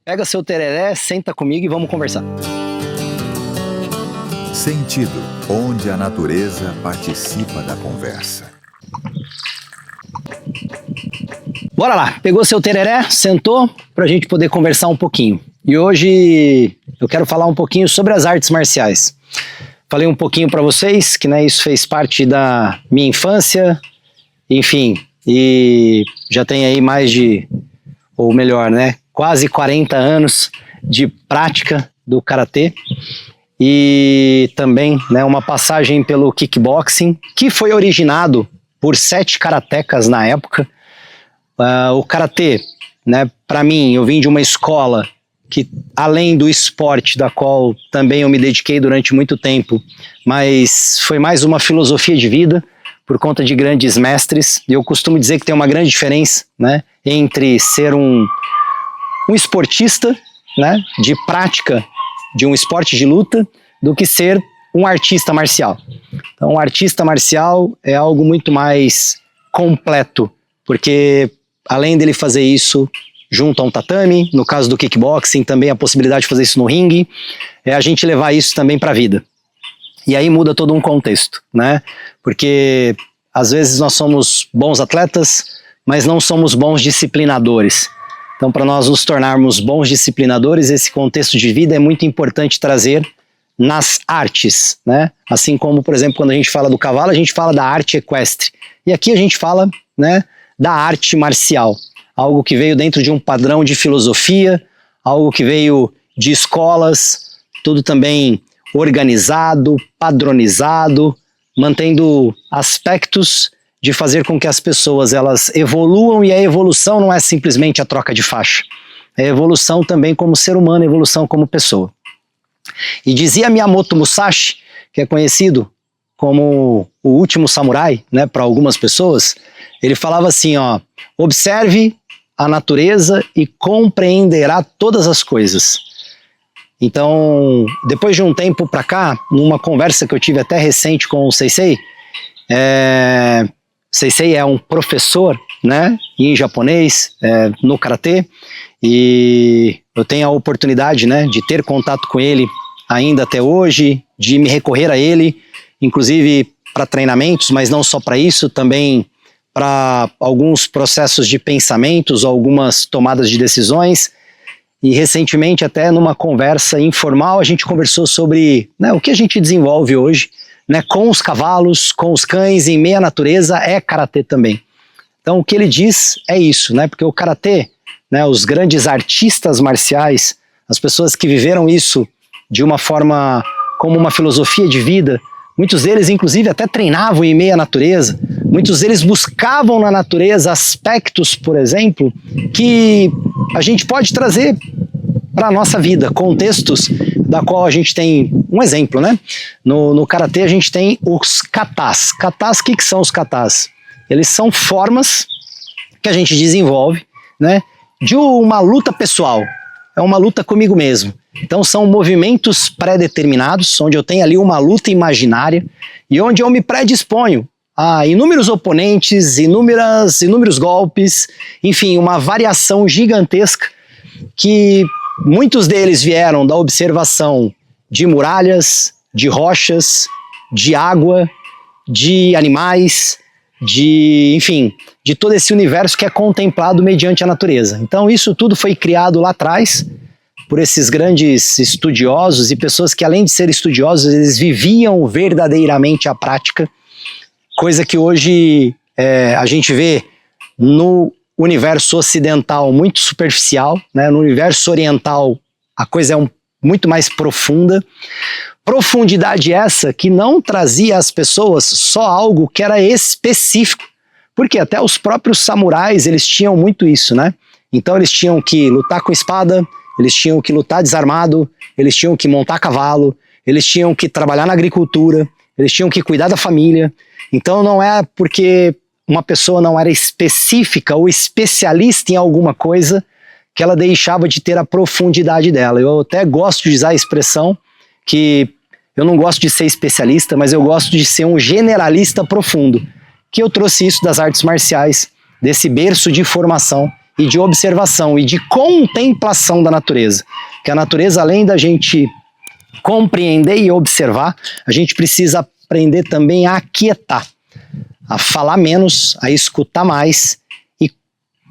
Pega seu tereré, senta comigo e vamos conversar. Sentido, onde a natureza participa da conversa. Bora lá, pegou seu tereré, sentou pra gente poder conversar um pouquinho. E hoje eu quero falar um pouquinho sobre as artes marciais. Falei um pouquinho pra vocês que isso fez parte da minha infância, enfim, e já tem aí quase 40 anos de prática do karatê e também uma passagem pelo kickboxing, que foi originado por 7 karatecas na época. O karatê, para mim, eu vim de uma escola que, além do esporte, da qual também eu me dediquei durante muito tempo, mas foi mais uma filosofia de vida, por conta de grandes mestres. E eu costumo dizer que tem uma grande diferença entre ser um esportista, de prática de um esporte de luta, do que ser um artista marcial. Então, um artista marcial é algo muito mais completo, porque além dele fazer isso junto a um tatame, no caso do kickboxing, também a possibilidade de fazer isso no ringue, é a gente levar isso também para a vida. E aí muda todo um contexto, porque às vezes nós somos bons atletas, mas não somos bons disciplinadores. Então, para nós nos tornarmos bons disciplinadores, esse contexto de vida é muito importante trazer nas artes, Assim como, por exemplo, quando a gente fala do cavalo, a gente fala da arte equestre. E aqui a gente fala, da arte marcial. Algo que veio dentro de um padrão de filosofia, algo que veio de escolas, tudo também organizado, padronizado, mantendo aspectos de fazer com que as pessoas elas evoluam, e a evolução não é simplesmente a troca de faixa. É evolução também como ser humano, evolução como pessoa. E dizia Miyamoto Musashi, que é conhecido como o último samurai, para algumas pessoas, ele falava assim, observe a natureza e compreenderá todas as coisas. Então, depois de um tempo para cá, numa conversa que eu tive até recente com o Sensei, Sensei é um professor, em japonês, no karatê, e eu tenho a oportunidade, de ter contato com ele ainda até hoje, de me recorrer a ele, inclusive para treinamentos, mas não só para isso, também para alguns processos de pensamentos, algumas tomadas de decisões. E recentemente, até numa conversa informal, a gente conversou sobre o que a gente desenvolve hoje, com os cavalos, com os cães, em meio à natureza, é karatê também. Então o que ele diz é isso, porque o karatê, os grandes artistas marciais, as pessoas que viveram isso de uma forma como uma filosofia de vida, muitos deles inclusive até treinavam em meio à natureza, muitos deles buscavam na natureza aspectos, por exemplo, que a gente pode trazer para a nossa vida, contextos da qual a gente tem um exemplo, No karatê a gente tem os katas. Katas, o que são os katas? Eles são formas que a gente desenvolve, de uma luta pessoal. É uma luta comigo mesmo. Então são movimentos pré-determinados, onde eu tenho ali uma luta imaginária e onde eu me predisponho a inúmeros oponentes, inúmeros golpes, enfim, uma variação gigantesca que muitos deles vieram da observação de muralhas, de rochas, de água, de animais, de todo esse universo que é contemplado mediante a natureza. Então isso tudo foi criado lá atrás por esses grandes estudiosos e pessoas que, além de ser estudiosos, eles viviam verdadeiramente a prática, coisa que hoje a gente vê no universo ocidental muito superficial, no universo oriental a coisa é muito mais profunda. Profundidade essa que não trazia às pessoas só algo que era específico, porque até os próprios samurais eles tinham muito isso, Então eles tinham que lutar com espada, eles tinham que lutar desarmado, eles tinham que montar cavalo, eles tinham que trabalhar na agricultura, eles tinham que cuidar da família. Então não é porque uma pessoa não era específica ou especialista em alguma coisa que ela deixava de ter a profundidade dela. Eu até gosto de usar a expressão que eu não gosto de ser especialista, mas eu gosto de ser um generalista profundo, que eu trouxe isso das artes marciais, desse berço de formação e de observação e de contemplação da natureza. Que a natureza, além da gente compreender e observar, a gente precisa aprender também a aquietar, a falar menos, a escutar mais e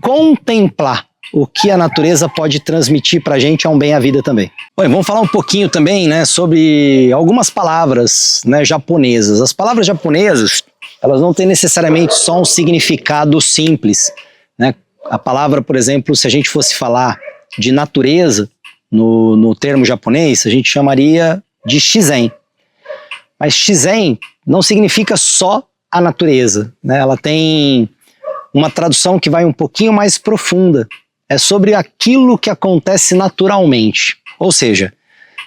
contemplar o que a natureza pode transmitir para a gente é um bem à vida também. Bom, vamos falar um pouquinho também, né, sobre algumas palavras, né, japonesas. As palavras japonesas, elas não têm necessariamente só um significado simples, né? A palavra, por exemplo, se a gente fosse falar de natureza, no termo japonês, a gente chamaria de shizen. Mas shizen não significa só a natureza, né? Ela tem uma tradução que vai um pouquinho mais profunda. É sobre aquilo que acontece naturalmente, ou seja,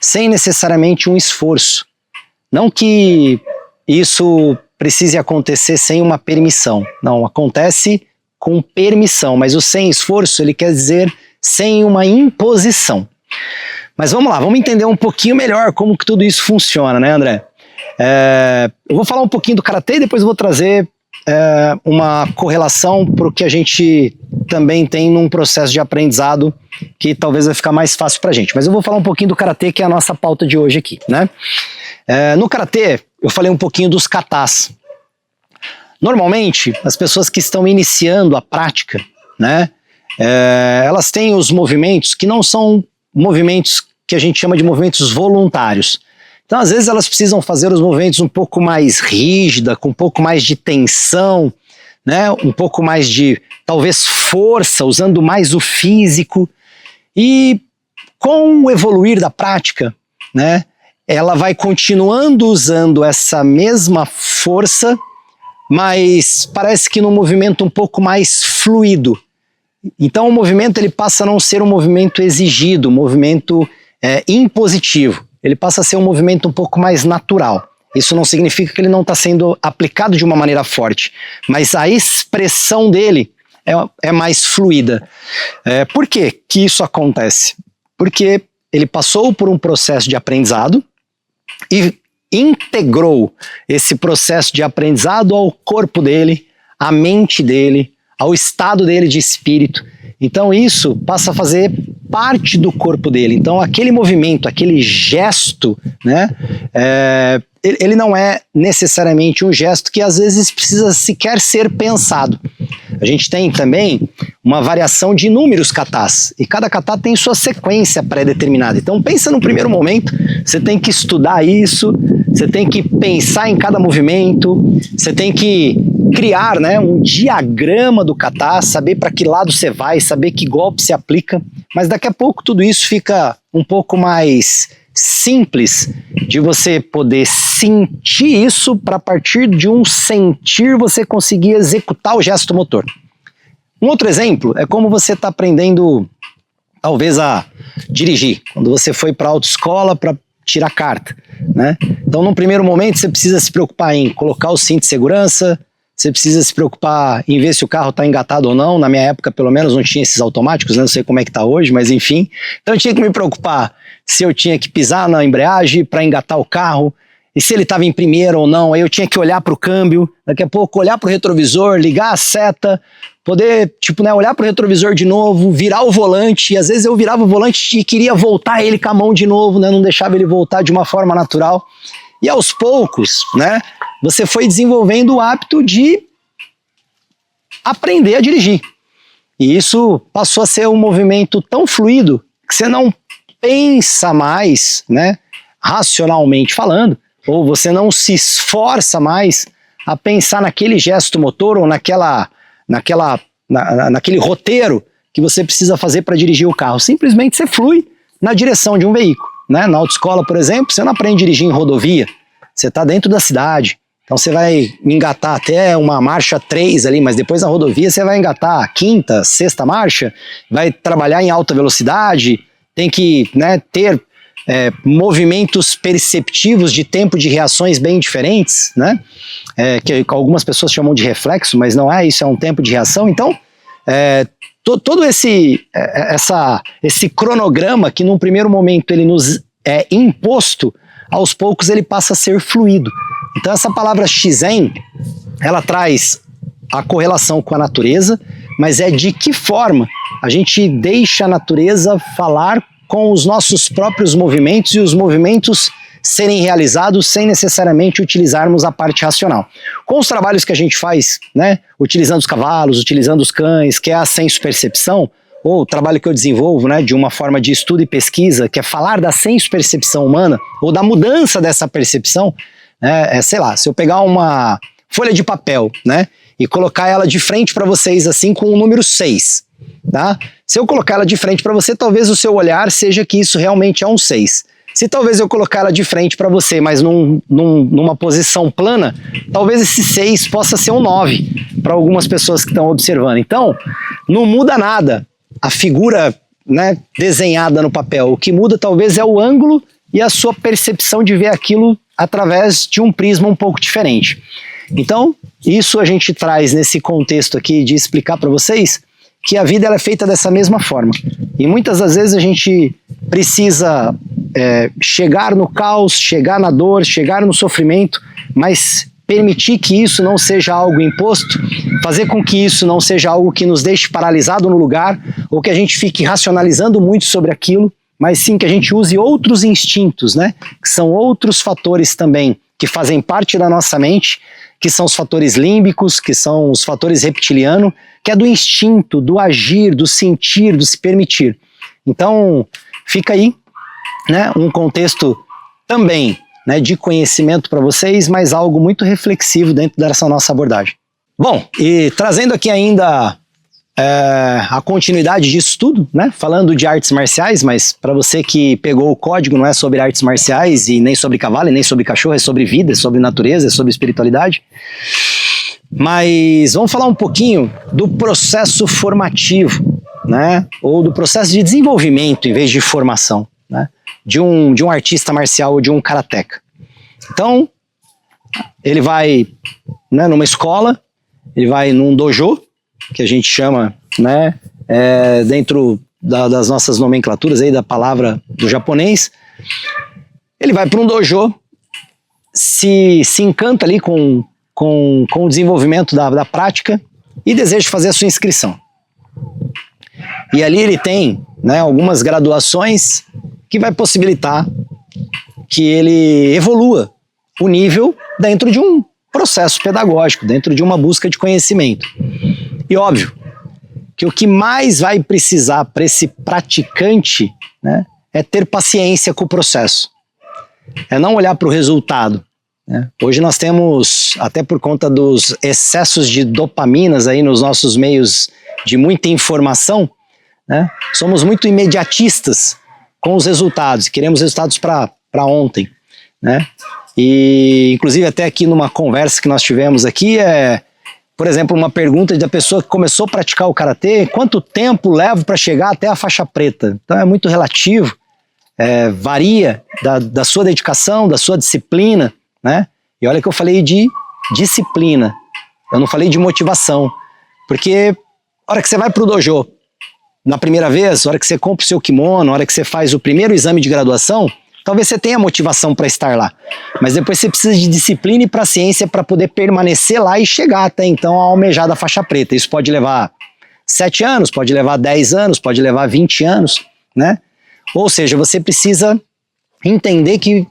sem necessariamente um esforço. Não que isso precise acontecer sem uma permissão. Não, acontece com permissão, mas o sem esforço, ele quer dizer sem uma imposição. Mas vamos lá, vamos entender um pouquinho melhor como que tudo isso funciona, né, André? Eu vou falar um pouquinho do Karatê e depois eu vou trazer uma correlação para o que a gente também tem num processo de aprendizado que talvez vai ficar mais fácil para a gente. Mas eu vou falar um pouquinho do Karatê, que é a nossa pauta de hoje aqui, né? No Karatê, eu falei um pouquinho dos katas. Normalmente, as pessoas que estão iniciando a prática, né, elas têm os movimentos que não são movimentos que a gente chama de movimentos voluntários. Então, às vezes, elas precisam fazer os movimentos um pouco mais rígida, com um pouco mais de tensão, né, um pouco mais de, talvez, força, usando mais o físico. E com o evoluir da prática, né, ela vai continuando usando essa mesma força, mas parece que num movimento um pouco mais fluido. Então o movimento ele passa a não ser um movimento exigido, um movimento impositivo. Ele passa a ser um movimento um pouco mais natural. Isso não significa que ele não está sendo aplicado de uma maneira forte, mas a expressão dele é mais fluida. Por que que isso acontece? Porque ele passou por um processo de aprendizado e integrou esse processo de aprendizado ao corpo dele, à mente dele, ao estado dele de espírito. Então isso passa a fazer parte do corpo dele. Então aquele movimento, aquele gesto, né, ele não é necessariamente um gesto que às vezes precisa sequer ser pensado. A gente tem também uma variação de inúmeros katas, e cada kata tem sua sequência pré-determinada. Então pensa no primeiro momento, você tem que estudar isso, você tem que pensar em cada movimento, você tem que criar, né, um diagrama do kata, saber para que lado você vai, saber que golpe se aplica, mas daqui a pouco tudo isso fica um pouco mais simples de você poder sentir isso, para a partir de um sentir você conseguir executar o gesto motor. Um outro exemplo é como você está aprendendo talvez a dirigir, quando você foi para a autoescola para tirar carta, né? Então num primeiro momento você precisa se preocupar em colocar o cinto de segurança, você precisa se preocupar em ver se o carro está engatado ou não. Na minha época, pelo menos, não tinha esses automáticos, né? Não sei como é que está hoje, mas enfim. Então eu tinha que me preocupar se eu tinha que pisar na embreagem para engatar o carro, e se ele estava em primeiro ou não. Aí eu tinha que olhar para o câmbio, daqui a pouco olhar para o retrovisor, ligar a seta, poder, tipo, né, olhar para o retrovisor de novo, virar o volante, e às vezes eu virava o volante e queria voltar ele com a mão de novo, né? Não deixava ele voltar de uma forma natural. E aos poucos, né, você foi desenvolvendo o hábito de aprender a dirigir. E isso passou a ser um movimento tão fluido que você não pensa mais, né, racionalmente falando, ou você não se esforça mais a pensar naquele gesto motor ou naquele roteiro que você precisa fazer para dirigir o carro. Simplesmente você flui na direção de um veículo, né? Na autoescola, por exemplo, você não aprende a dirigir em rodovia, você está dentro da cidade. Então você vai engatar até uma marcha 3 ali, mas depois na rodovia você vai engatar a quinta, sexta marcha, vai trabalhar em alta velocidade, tem que, né, ter movimentos perceptivos de tempo de reações bem diferentes, né? Que algumas pessoas chamam de reflexo, mas não é, isso é um tempo de reação. Então, todo esse cronograma que num primeiro momento ele nos é imposto, aos poucos ele passa a ser fluido. Então essa palavra shizen, ela traz a correlação com a natureza, mas é de que forma a gente deixa a natureza falar com os nossos próprios movimentos e os movimentos serem realizados sem necessariamente utilizarmos a parte racional. Com os trabalhos que a gente faz, né, utilizando os cavalos, utilizando os cães, que é a senso-percepção, ou o trabalho que eu desenvolvo, né, de uma forma de estudo e pesquisa, que é falar da senso-percepção humana, ou da mudança dessa percepção, né, sei lá, se eu pegar uma folha de papel, né, e colocar ela de frente para vocês assim com o número 6, tá? Se eu colocar ela de frente para você, talvez o seu olhar seja que isso realmente é um 6. Se talvez eu colocar ela de frente para você, mas numa posição plana, talvez esse 6 possa ser um 9 para algumas pessoas que estão observando. Então, não muda nada a figura, né, desenhada no papel. O que muda talvez é o ângulo e a sua percepção de ver aquilo através de um prisma um pouco diferente. Então, isso a gente traz nesse contexto aqui de explicar para vocês que a vida ela é feita dessa mesma forma. E muitas das vezes a gente precisa chegar no caos, chegar na dor, chegar no sofrimento, mas permitir que isso não seja algo imposto, fazer com que isso não seja algo que nos deixe paralisado no lugar, ou que a gente fique racionalizando muito sobre aquilo, mas sim que a gente use outros instintos, né? Que são outros fatores também que fazem parte da nossa mente, que são os fatores límbicos, que são os fatores reptilianos, que é do instinto, do agir, do sentir, do se permitir. Então, fica aí, né, um contexto também, né, de conhecimento para vocês, mas algo muito reflexivo dentro dessa nossa abordagem. Bom, e trazendo aqui ainda a continuidade disso tudo, né, falando de artes marciais, mas para você que pegou o código, não é sobre artes marciais e nem sobre cavalo, e nem sobre cachorro, é sobre vida, é sobre natureza, é sobre espiritualidade. Mas vamos falar um pouquinho do processo formativo, né, ou do processo de desenvolvimento em vez de formação, né, de um artista marcial ou de um karateca. Então, ele vai, né, numa escola, ele vai num dojo, que a gente chama, né, dentro das nossas nomenclaturas aí da palavra do japonês. Ele vai para um dojo, se encanta ali com o desenvolvimento da prática e deseja fazer a sua inscrição. E ali ele tem, né, algumas graduações que vai possibilitar que ele evolua o nível dentro de um processo pedagógico, dentro de uma busca de conhecimento. E óbvio que o que mais vai precisar para esse praticante, né, é ter paciência com o processo. É não olhar para o resultado, né? Hoje nós temos, até por conta dos excessos de dopaminas aí nos nossos meios de muita informação, né, somos muito imediatistas com os resultados, queremos resultados para ontem, né? E inclusive até aqui numa conversa que nós tivemos aqui, por exemplo, uma pergunta da pessoa que começou a praticar o karatê: quanto tempo levo para chegar até a faixa preta? Então é muito relativo, varia da sua dedicação, da sua disciplina, né? E olha que eu falei de disciplina, eu não falei de motivação, porque a hora que você vai para o dojo, na primeira vez, a hora que você compra o seu kimono, a hora que você faz o primeiro exame de graduação, talvez você tenha motivação para estar lá, mas depois você precisa de disciplina e paciência para poder permanecer lá e chegar até então a almejada faixa preta. Isso pode levar 7 anos, pode levar 10 anos, pode levar 20 anos, né? Ou seja, você precisa entender que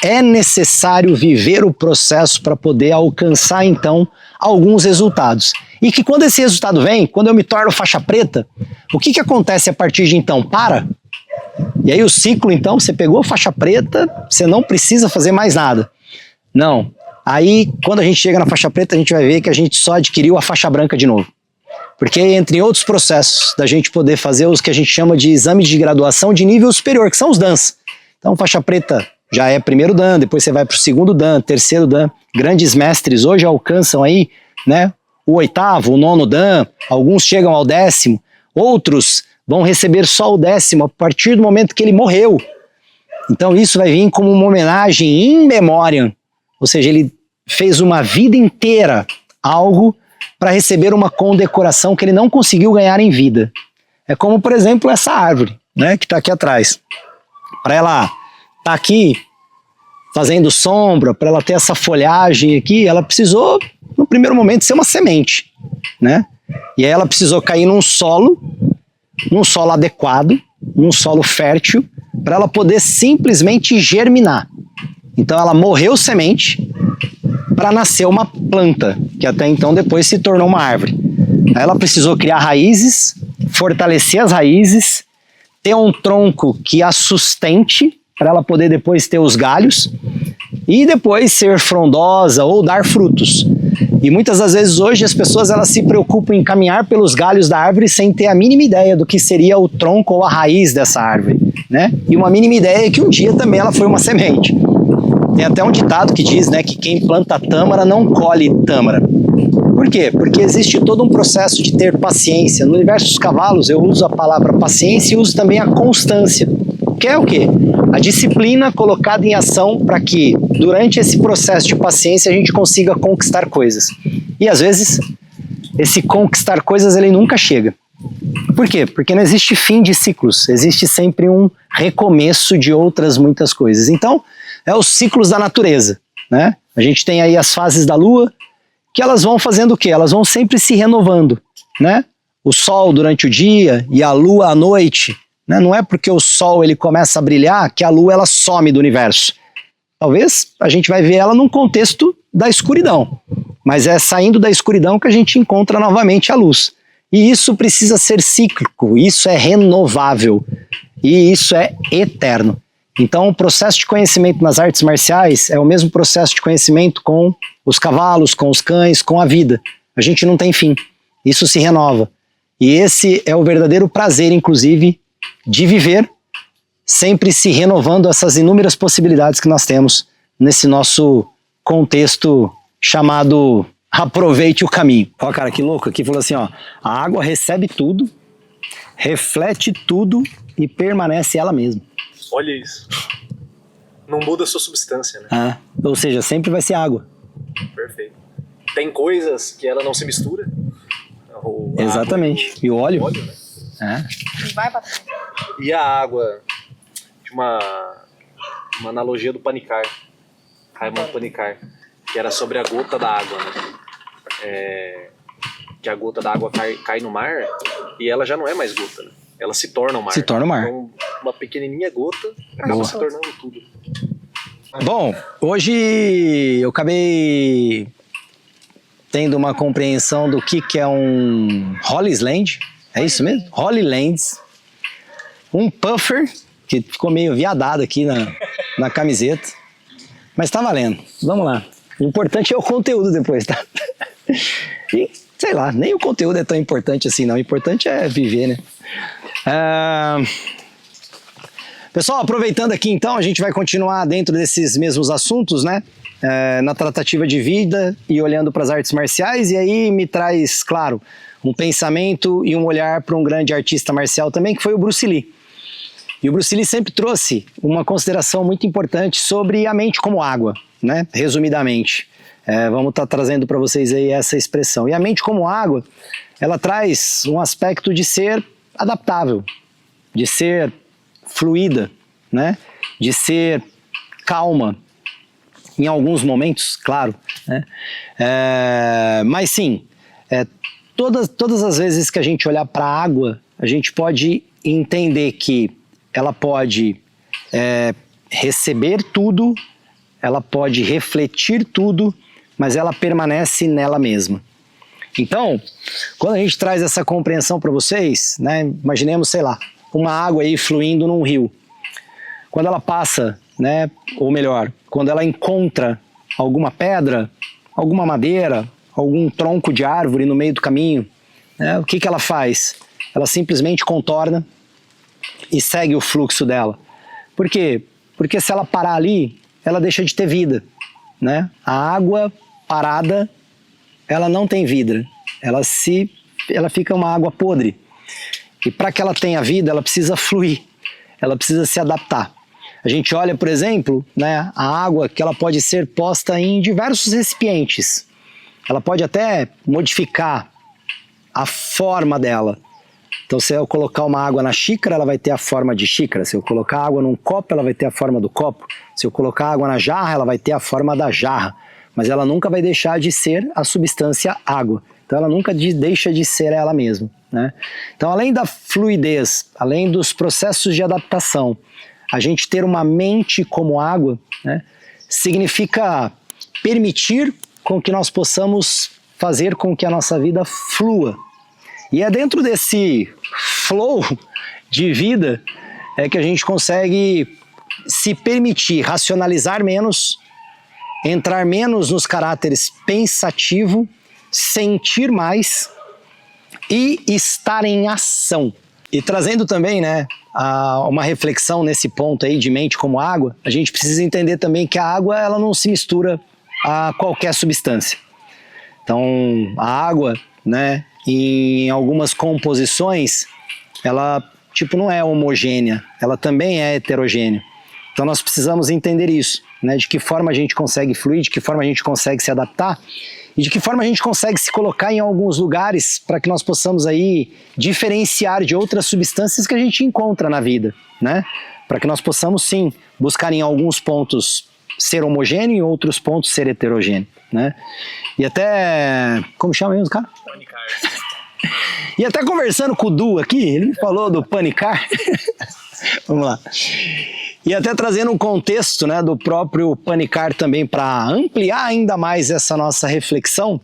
é necessário viver o processo para poder alcançar então alguns resultados. E que quando esse resultado vem, quando eu me torno faixa preta, o que acontece a partir de então? E aí o ciclo, então, você pegou a faixa preta, você não precisa fazer mais nada. Não. Aí, quando a gente chega na faixa preta, a gente vai ver que a gente só adquiriu a faixa branca de novo. Porque entre outros processos da gente poder fazer os que a gente chama de exame de graduação de nível superior, que são os DANs. Então, faixa preta já é primeiro Dan, depois você vai para o segundo Dan, terceiro Dan. Grandes mestres hoje alcançam aí, né, o 8º, o 9º Dan, alguns chegam ao 10º, outros vão receber só o 10º a partir do momento que ele morreu. Então isso vai vir como uma homenagem in memoriam, ou seja, ele fez uma vida inteira algo para receber uma condecoração que ele não conseguiu ganhar em vida. É como, por exemplo, essa árvore, né, que está aqui atrás. Para ela estar aqui fazendo sombra, para ela ter essa folhagem aqui, ela precisou, no primeiro momento, ser uma semente, né? E aí ela precisou cair num solo adequado, num solo fértil, para ela poder simplesmente germinar. Então ela morreu semente para nascer uma planta, que até então depois se tornou uma árvore. Aí ela precisou criar raízes, fortalecer as raízes, ter um tronco que a sustente, para ela poder depois ter os galhos, e depois ser frondosa ou dar frutos. E muitas das vezes hoje as pessoas elas se preocupam em caminhar pelos galhos da árvore sem ter a mínima ideia do que seria o tronco ou a raiz dessa árvore, né? E uma mínima ideia é que um dia também ela foi uma semente. Tem até um ditado que diz, né, que quem planta tâmara não colhe tâmara. Por quê? Porque existe todo um processo de ter paciência. No universo dos cavalos eu uso a palavra paciência e uso também a constância. Que é o quê? A disciplina colocada em ação para que, durante esse processo de paciência, a gente consiga conquistar coisas. E às vezes, esse conquistar coisas, ele nunca chega. Por quê? Porque não existe fim de ciclos, existe sempre um recomeço de outras muitas coisas. Então, é os ciclos da natureza, né? A gente tem aí as fases da Lua, que elas vão fazendo o quê? Elas vão sempre se renovando, né? O Sol durante o dia e a Lua à noite, né? Não é porque o Sol ele começa a brilhar que a Lua ela some do universo. Talvez a gente vai ver ela num contexto da escuridão, mas é saindo da escuridão que a gente encontra novamente a luz. E isso precisa ser cíclico, isso é renovável e isso é eterno. Então o processo de conhecimento nas artes marciais é o mesmo processo de conhecimento com os cavalos, com os cães, com a vida. A gente não tem fim, isso se renova. E esse é o verdadeiro prazer, inclusive, de viver, sempre se renovando essas inúmeras possibilidades que nós temos nesse nosso contexto chamado aproveite o caminho. Ó, cara, que louco, aqui falou assim, ó, a água recebe tudo, reflete tudo e permanece ela mesma. Olha isso. Não muda a sua substância, né? Ah, ou seja, sempre vai ser água. Perfeito. Tem coisas que ela não se mistura. Exatamente. E o óleo? O óleo, né? E vai pra trás. E a água, de uma analogia do Panicar, Raimundo Panicar, que era sobre a gota da água, né? Que a gota da água cai no mar e ela já não é mais gota, né? Ela se torna o mar. Se torna o mar. Então, uma pequenininha gota acaba Boa. se tornando tudo. Bom, hoje eu acabei tendo uma compreensão do que é um Holy Land. É isso mesmo? Holy Lands. Um puffer, que ficou meio viadado aqui na camiseta. Mas tá valendo. Vamos lá. O importante é o conteúdo depois, tá? E, sei lá, nem o conteúdo é tão importante assim, não. O importante é viver, né? Pessoal, aproveitando aqui então, a gente vai continuar dentro desses mesmos assuntos, né? Na tratativa de vida e olhando para as artes marciais. E aí me traz, claro, um pensamento e um olhar para um grande artista marcial também, que foi o Bruce Lee. E o Bruce Lee sempre trouxe uma consideração muito importante sobre a mente como água, né? Resumidamente. Vamos estar trazendo para vocês aí essa expressão. E a mente como água, ela traz um aspecto de ser adaptável, de ser fluida, né? De ser calma, em alguns momentos, claro, né? Mas sim, todas as vezes que a gente olhar para a água, a gente pode entender que ela pode receber tudo, ela pode refletir tudo, mas ela permanece nela mesma. Então, quando a gente traz essa compreensão para vocês, né, imaginemos, sei lá, uma água aí fluindo num rio. Quando ela passa, né, ou melhor, quando ela encontra alguma pedra, alguma madeira, algum tronco de árvore no meio do caminho, né, o que ela faz? Ela simplesmente contorna e segue o fluxo dela. Por quê? Porque se ela parar ali, ela deixa de ter vida, né? A água parada, ela não tem vida, ela fica uma água podre. E para que ela tenha vida, ela precisa fluir, ela precisa se adaptar. A gente olha, por exemplo, né, a água que ela pode ser posta em diversos recipientes. Ela pode até modificar a forma dela. Então, se eu colocar uma água na xícara, ela vai ter a forma de xícara. Se eu colocar água num copo, ela vai ter a forma do copo. Se eu colocar água na jarra, ela vai ter a forma da jarra. Mas ela nunca vai deixar de ser a substância água. Então ela nunca deixa de ser ela mesma, né? Então, além da fluidez, além dos processos de adaptação, a gente ter uma mente como água, né, significa permitir com que nós possamos fazer com que a nossa vida flua. E é dentro desse flow de vida que a gente consegue se permitir racionalizar menos, entrar menos nos caráteres pensativo, sentir mais e estar em ação. E trazendo também, né, uma reflexão nesse ponto aí de mente como água, a gente precisa entender também que a água ela não se mistura a qualquer substância. Então, a água, né, em algumas composições, ela não é homogênea, ela também é heterogênea. Então nós precisamos entender isso, né, de que forma a gente consegue fluir, de que forma a gente consegue se adaptar e de que forma a gente consegue se colocar em alguns lugares para que nós possamos aí diferenciar de outras substâncias que a gente encontra na vida, né? Para que nós possamos sim buscar em alguns pontos ser homogêneo e em outros pontos ser heterogêneo, né? E até, como chama mesmo, cara? Panicar. E até conversando com o Du aqui, ele me falou do panicar. Vamos lá. E até trazendo um contexto, né, do próprio panicar também para ampliar ainda mais essa nossa reflexão,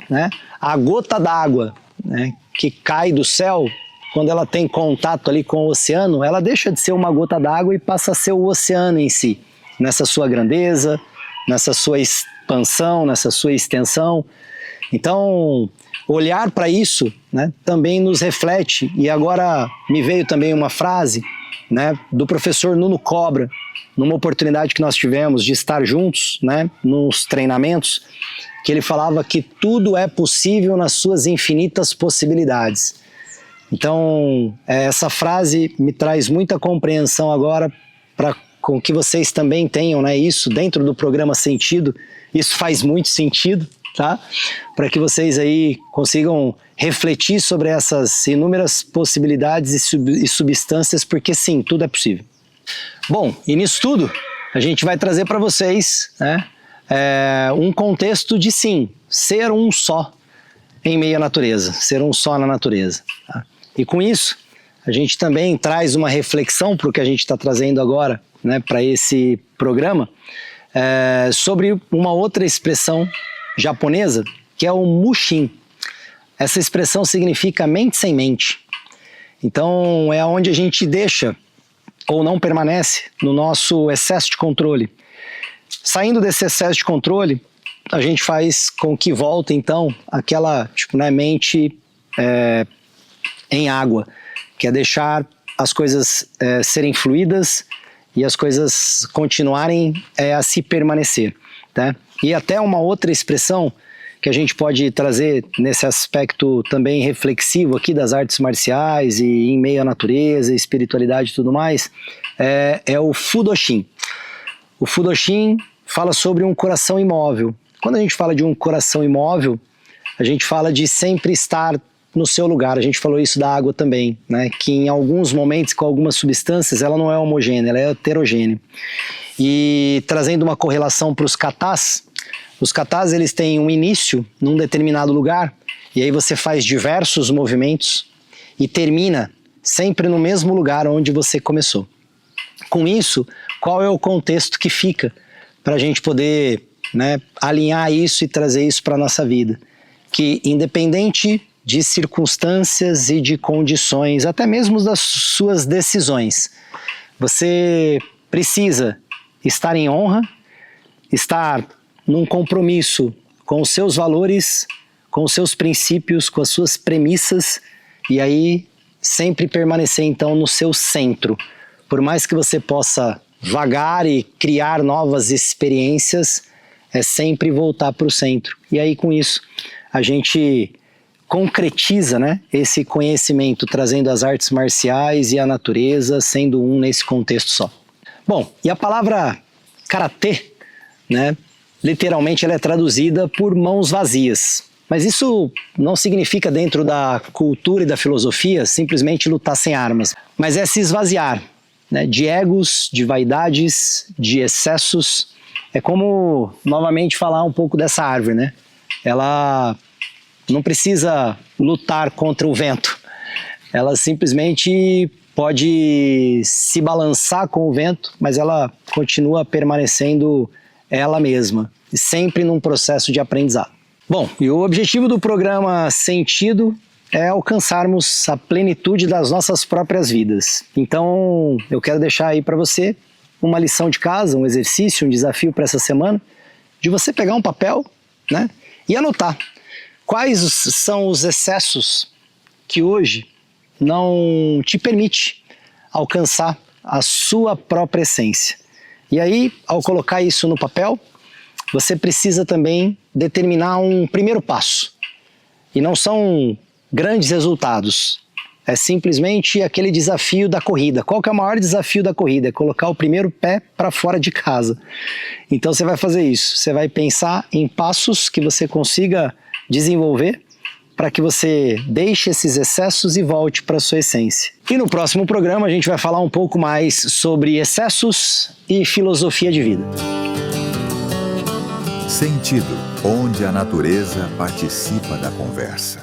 né? A gota d'água, né, que cai do céu, quando ela tem contato ali com o oceano, ela deixa de ser uma gota d'água e passa a ser o oceano em si, nessa sua grandeza, nessa sua expansão, nessa sua extensão. Então, olhar para isso, né, também nos reflete. E agora me veio também uma frase, né, do professor Nuno Cobra, numa oportunidade que nós tivemos de estar juntos, né, nos treinamentos, que ele falava que tudo é possível nas suas infinitas possibilidades. Então, essa frase me traz muita compreensão agora para com que vocês também tenham, né, isso dentro do programa Sentido. Isso faz muito sentido, tá? Para que vocês aí consigam refletir sobre essas inúmeras possibilidades e substâncias, porque sim, tudo é possível. Bom, e nisso tudo, a gente vai trazer para vocês, né, um contexto de sim, ser um só em meio à natureza, ser um só na natureza. Tá? E com isso, a gente também traz uma reflexão para o que a gente está trazendo agora, né, para esse programa, sobre uma outra expressão japonesa, que é o Mushin. Essa expressão significa mente sem mente. Então é onde a gente deixa ou não permanece no nosso excesso de controle. Saindo desse excesso de controle, a gente faz com que volte então aquela mente em água, que é deixar as coisas serem fluídas e as coisas continuarem a se permanecer, tá? E até uma outra expressão que a gente pode trazer nesse aspecto também reflexivo aqui das artes marciais e em meio à natureza, espiritualidade e tudo mais, é o Fudoshin. O Fudoshin fala sobre um coração imóvel. Quando a gente fala de um coração imóvel, a gente fala de sempre estar no seu lugar. A gente falou isso da água também, né? Que em alguns momentos, com algumas substâncias, ela não é homogênea, ela é heterogênea. E trazendo uma correlação para os katas, os katas eles têm um início num determinado lugar, e aí você faz diversos movimentos e termina sempre no mesmo lugar onde você começou. Com isso, qual é o contexto que fica para a gente poder, né, alinhar isso e trazer isso para a nossa vida? Que independente de circunstâncias e de condições, até mesmo das suas decisões, você precisa estar em honra, estar num compromisso com os seus valores, com os seus princípios, com as suas premissas, e aí sempre permanecer então no seu centro. Por mais que você possa vagar e criar novas experiências, é sempre voltar para o centro. E aí com isso a gente concretiza, né, esse conhecimento, trazendo as artes marciais e a natureza, sendo um nesse contexto só. Bom, e a palavra karatê, né, literalmente ela é traduzida por mãos vazias. Mas isso não significa, dentro da cultura e da filosofia, simplesmente lutar sem armas. Mas é se esvaziar, né, de egos, de vaidades, de excessos. É como, novamente, falar um pouco dessa árvore, né? Ela não precisa lutar contra o vento. Ela simplesmente pode se balançar com o vento, mas ela continua permanecendo ela mesma, sempre num processo de aprendizado. Bom, e o objetivo do programa Sentido é alcançarmos a plenitude das nossas próprias vidas. Então, eu quero deixar aí para você uma lição de casa, um exercício, um desafio para essa semana, de você pegar um papel, né, e anotar quais são os excessos que hoje não te permite alcançar a sua própria essência. E aí, ao colocar isso no papel, você precisa também determinar um primeiro passo. E não são grandes resultados, é simplesmente aquele desafio da corrida. Qual que é o maior desafio da corrida? É colocar o primeiro pé para fora de casa. Então você vai fazer isso, você vai pensar em passos que você consiga desenvolver para que você deixe esses excessos e volte para a sua essência. E no próximo programa a gente vai falar um pouco mais sobre excessos e filosofia de vida. Sentido, onde a natureza participa da conversa.